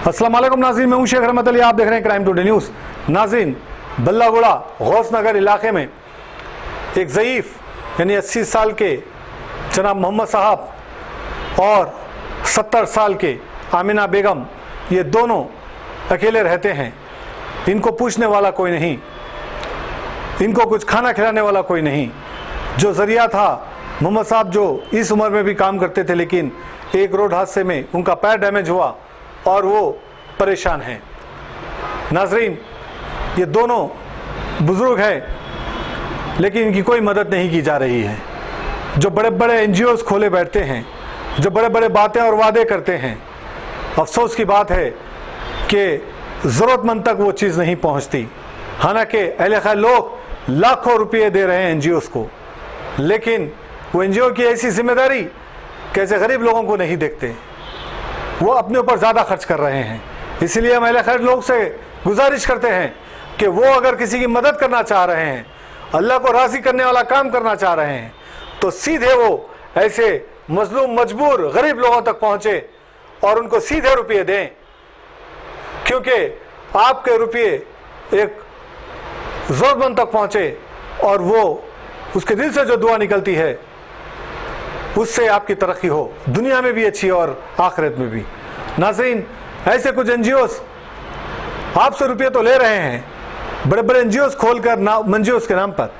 अस्सलाम वालेकुम नाज़रीन, मैं हूं शेख रहमत अली, आप देख रहे हैं क्राइम टुडे न्यूज़। नाज़रीन, बल्लागुड़ा गौस नगर इलाके में एक ज़ईफ़ यानी 80 साल के जनाब मोहम्मद साहब और 70 साल के आमिना बेगम, ये दोनों अकेले रहते हैं। इनको पूछने वाला कोई नहीं, इनको कुछ खाना खिलाने वाला कोई नहीं। जो ज़रिया था, मोहम्मद साहब जो इस उम्र में भी काम करते थे, लेकिन एक रोड हादसे में उनका पैर डैमेज हुआ और वो परेशान हैं। नाजरीन, ये दोनों बुज़ुर्ग हैं लेकिन इनकी कोई मदद नहीं की जा रही है। जो बड़े बड़े NGOs खोले बैठते हैं, जो बड़े बड़े बातें और वादे करते हैं, अफसोस की बात है कि ज़रूरतमंद तक वो चीज़ नहीं पहुंचती। हालांकि अहले खैर लोग लाखों रुपये दे रहे हैं NGOs को, लेकिन वो NGO की ऐसी जिम्मेदारी कैसे गरीब लोगों को नहीं देखते, वो अपने ऊपर ज़्यादा खर्च कर रहे हैं। इसलिए हम अहले खैर लोग से गुजारिश करते हैं कि वो अगर किसी की मदद करना चाह रहे हैं, अल्लाह को राज़ी करने वाला काम करना चाह रहे हैं, तो सीधे वो ऐसे मजलूम मजबूर गरीब लोगों तक पहुँचे और उनको सीधे रुपये दें, क्योंकि आपके रुपये एक ज़रूरतमंद तक पहुँचे और वो उसके दिल से जो दुआ निकलती है उससे आपकी तरक्की हो, दुनिया में भी अच्छी और आखिरत में भी। नाज़रीन, ऐसे कुछ NGOs आपसे रुपये तो ले रहे हैं, बड़े बड़े NGOs खोलकर NGOs के नाम पर,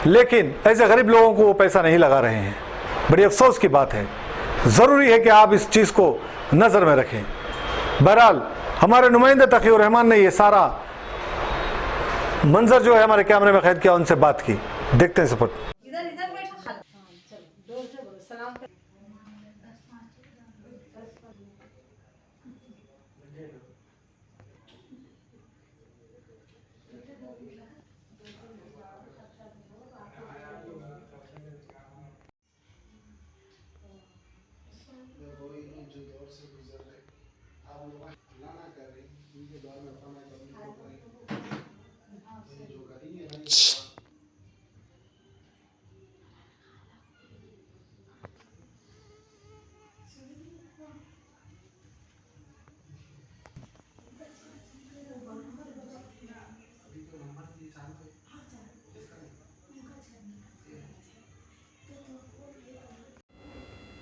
लेकिन ऐसे गरीब लोगों को वो पैसा नहीं लगा रहे हैं। बड़ी अफसोस की बात है। ज़रूरी है कि आप इस चीज़ को नज़र में रखें। बहरहाल, हमारे नुमाइंदे तकीउर रहमान ने ये सारा मंजर जो है हमारे कैमरे में कैद किया, उनसे बात की। देखते हैं सपोर्ट। जो दौर से गुजर रहे आप लोग अल्लाह ना कर रही उनके दौर में अपना जो करेंगे भाई।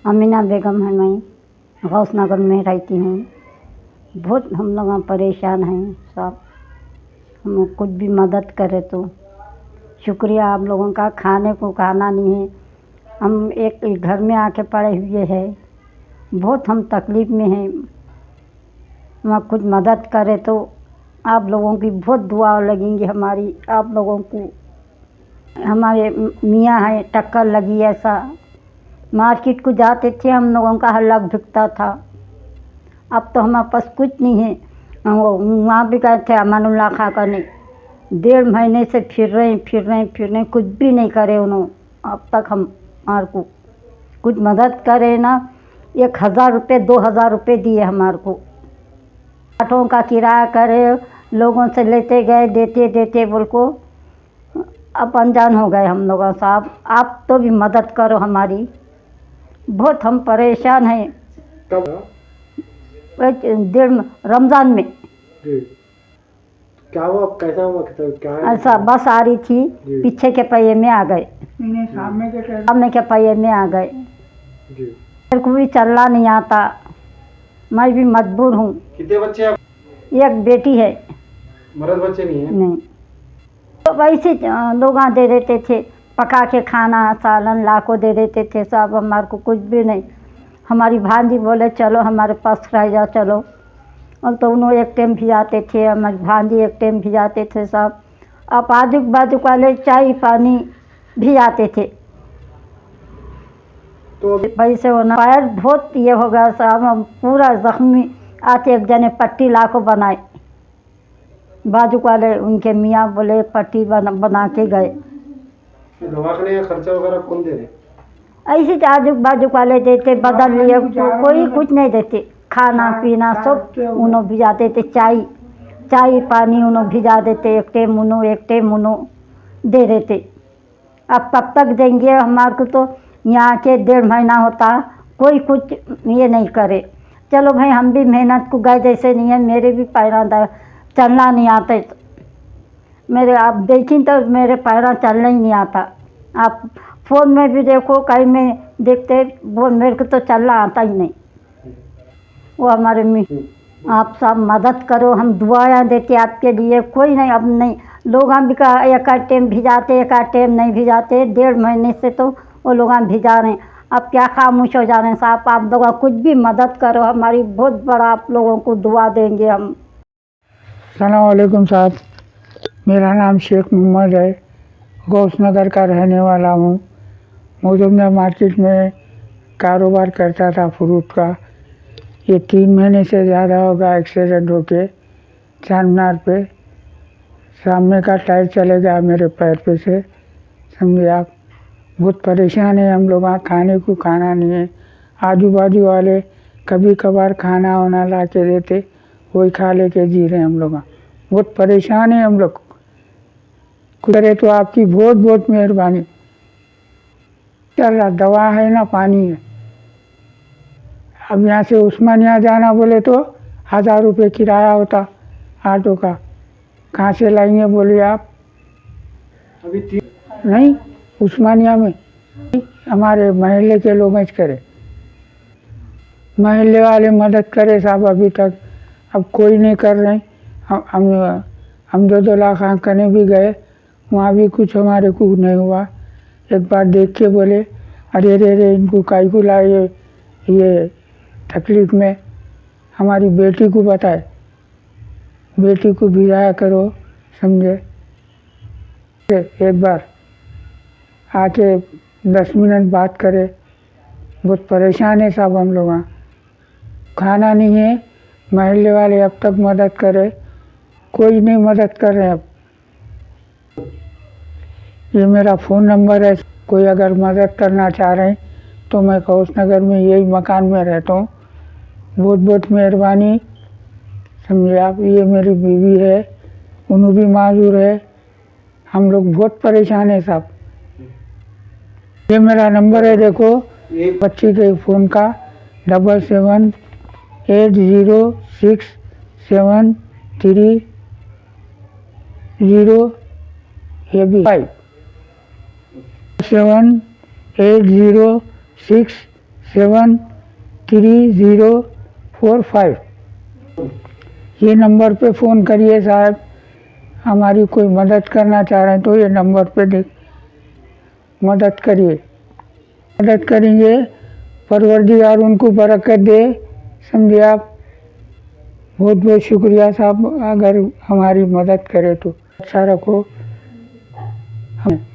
अमीना बेगम है, मैं गौस नगर में रहती हूँ। बहुत हम लोग परेशान हैं सब, हम कुछ भी मदद करे तो शुक्रिया आप लोगों का। खाने को खाना नहीं है, हम एक घर में आके पड़े हुए हैं, बहुत हम तकलीफ़ में हैं। हम कुछ मदद करे तो आप लोगों की बहुत दुआ लगेंगी हमारी। आप लोगों को हमारे मियाँ हैं, टक्कर लगी ऐसा, मार्केट को जाते थे, हम लोगों का हल्ला बिकता था। अब तो हमारे पास कुछ नहीं है। वो वहाँ भी गए थे अमानुल्लाह खां करने, 1.5 महीने से फिर रहे, कुछ भी नहीं करे उन्होंने। अब तक हम हमारे को कुछ मदद करे ना, 1000 रुपये 2000 रुपये दिए हमारे को। ऑटो का किराया करे, लोगों से लेते गए, देते बोल को अब अनजान हो गए हम लोगों साहब। आप तो भी मदद करो हमारी, बहुत हम परेशान हैं। कब? रमज़ान में। क्या हुआ, कैसा हुआ, क्या है? ऐसा बस आ रही थी, पीछे के पहिए में आ गए, सामने के पहिए में आ गए। मेरे को भी चलना नहीं आता, मैं भी मजबूर हूँ। कितने बच्चे आप? एक बेटी है। मर्द बच्चे नहीं है? नहीं, तो वैसे लोग दे देते थे, पका के खाना सालन ला को दे देते थे सब। हमारे को कुछ भी नहीं। हमारी भांजी बोले चलो हमारे पास रह जाओ चलो, और तो उन्होंने एक टाइम भिजाते थे, हमारी भांजी एक टाइम भिजाते थे सब। अब आजू बाजू वाले चाय पानी भिजाते थे। तो पैसे होना पैर बहुत ये हो गया साहब, हम पूरा जख्मी। आते एक जने पट्टी ला को बनाए, बाजू वाले उनके मियाँ बोले पट्टी बना के गए। दवाखाने का खर्चा वगैरह कौन दे रहे? ऐसे आजू बाजू वाले देते, बदल लिए, कोई कुछ नहीं देते। खाना पीना सब उन्होंने भिजा देते, चाय पानी उन्होंने भिजा देते, एक टाइम उन्होंने दे देते। अब कब तक देंगे हमारे को? तो यहाँ के 1.5 महीना होता, कोई कुछ ये नहीं करे। चलो भाई हम भी मेहनत को गए, जैसे नहीं है मेरे भी पैरा चलना नहीं आता तो मेरे, आप देखें तो मेरे पैरा चलना ही नहीं आता। आप फ़ोन में भी देखो, कहीं में देखते, वो मेरे को तो चलना आता ही नहीं। वो हमारे में आप सब मदद करो, हम दुआएं देते आपके लिए। कोई नहीं, अब नहीं, लोग हम भी का एक टाइम भिजाते, एक टाइम नहीं भिजाते। 1.5 महीने से तो वो लोग हम भिजा रहे हैं। अब क्या खामोश हो जा रहे हैं साहब। आप लोग कुछ भी मदद करो हमारी, बहुत बड़ा आप लोगों को दुआ देंगे हम। अस्सलाम वालेकुम साहब, मेरा नाम शेख मोहम्मद है, गौसनगर का रहने वाला हूँ। मौजूदा मार्केट में कारोबार करता था फ्रूट का। ये 3 महीने से ज़्यादा होगा एक्सीडेंट होके चारमीनार पे सामने का टायर चले गया मेरे पैर पे से, समझे आप। बहुत परेशान है हम लोग, खाने को खाना नहीं है। आजू बाजू वाले कभी कभार खाना वाना ला के देते, वही खा लेके जी रहे हैं हम लोग। बहुत परेशान है हम लोग, करे तो आपकी बहुत बहुत मेहरबानी। चल रहा दवा है ना पानी है। अब यहाँ से उस्मानिया जाना बोले तो 1000 रुपये किराया होता ऑटो का। कहाँ से लाएंगे बोलिए आप। अभी नहीं, उस्मानिया में हमारे महल्ले के लोग करे, महल्ले वाले मदद करे साहब। अभी तक अब कोई नहीं कर रहे। हम 2 लाख आंकने भी गए, वहाँ भी कुछ हमारे को नहीं हुआ। एक बार देख के बोले अरे रे रे इनको काई को लाए, ये तकलीफ़ में। हमारी बेटी को बताए, बेटी को भिजाया करो, समझे। एक बार आके 10 मिनट बात करे। बहुत परेशान है साहब हम लोग। खाना नहीं है, महल्ले वाले अब तक मदद करे, कोई नहीं मदद कर रहे। अब ये मेरा फ़ोन नंबर है, कोई अगर मदद करना चाह रहे हैं तो मैं गौसनगर में यही मकान में रहता हूँ। बहुत बहुत मेहरबानी, समझे आप। ये मेरी बीवी है, उन्हों भी माजूर है। हम लोग बहुत परेशान है साहब। ये मेरा नंबर है, देखो बच्ची के फ़ोन का 77806730, ये भी 78067304 ये नंबर पे फ़ोन करिए साहब। हमारी कोई मदद करना चाह रहे हैं तो ये नंबर पे मदद करिए, मदद करेंगे। परवरदिगार उनको बरकत दे, समझे आप। बहुत बहुत शुक्रिया साहब। अगर हमारी मदद करे तो अच्छा रखो हमें।